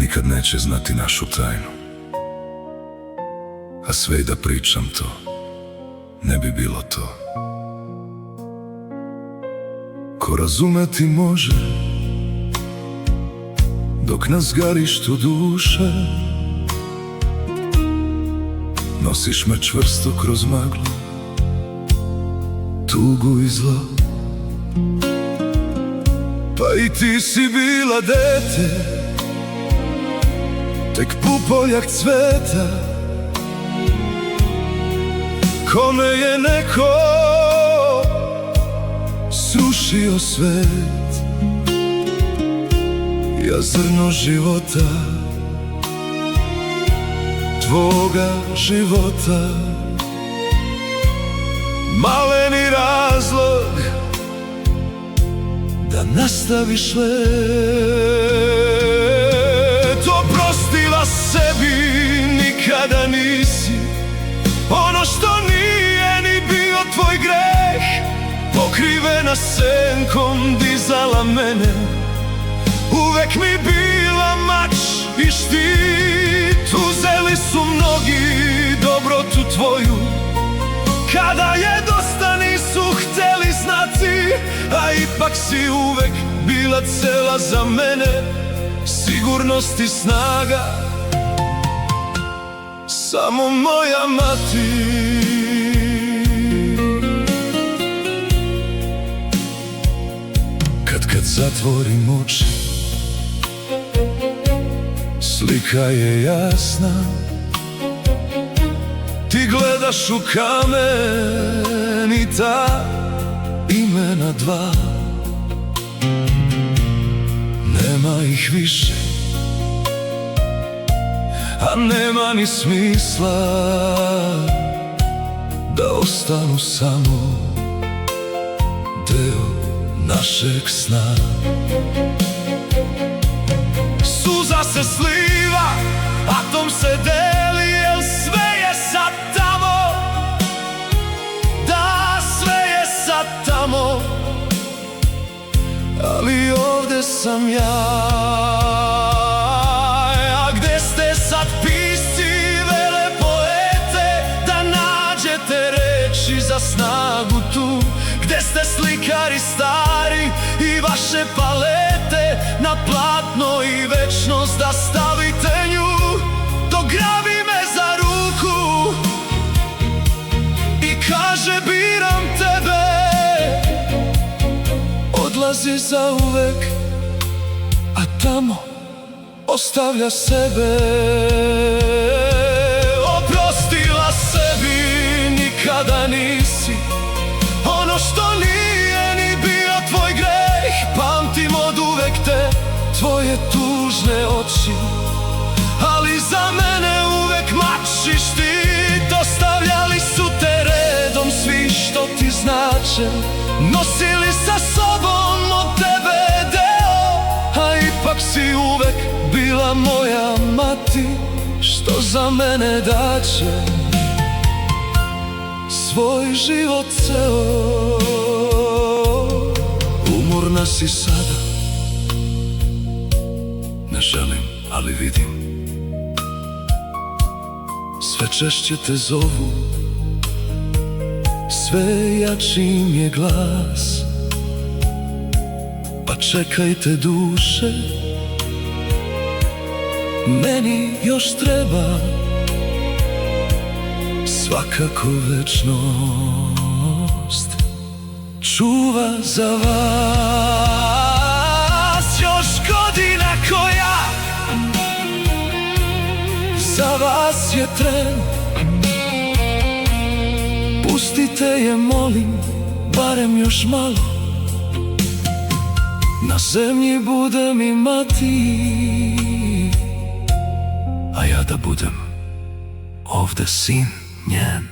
nikad neće znati našu tajnu. A sve i da pričam to, ne bi bilo to. Ko razumeti može, dok na zgarištu duše nosiš me čvrsto kroz maglu, tugu i zlo. Pa i ti si bila dete, tek pupoljak cveta, kome je neko srušio svet. Ja zrno života, tvoga života, maleni razlog da nastaviš let. Oprostila sebi nikada nisi ono što nije ni bio tvoj greh. Pokrivena senkom dizala mene, uvek mi bila mač i štit. Uzeli su mnogi dobrotu tvoju, kada je dosta nisu hteli znati. A ipak si uvek bila cela za mene, sigurnost i snaga, samo moja mati. Kad zatvorim oči, slika je jasna. Ti gledaš u kamen i ta imena dva, nema ih više, a nema ni smisla da ostanu samo deo našeg sna. Suza se sliva, atom se deli, jel sve je sad tamo. Da, sve je sad tamo, ali ovde sam ja. A gde ste sad pisci, vele poete, da nađete reči za snagu tu? Gde ste slikari stari i vaše palete, na platno i večnost da stavite nju? Dograbi me za ruku i kaže biram tebe. Odlazi zauvek, a tamo ostavlja sebe. Oprostila sebi nikada nisi ono što nije ni bio tvoj greh. Pamtim od uvek te tvoje tužne oči, ali za mene uvek mač i štit. Ostavljali su te redom svi što ti znače, nosili sa sobom od tebe deo. A ipak si uvek bila moja mati, što za mene daće svoj život ceo. Umorna si sada, ne želim, ali vidim, sve češće te zovu, sve jači im je glas. Pa čekajte duše, meni još treba svakako večnost čuva za vas. Još godina koja za vas je tren, pustite je molim, barem još malo. Na zemlji bude mi mati, a ja da budem ovde sin njen.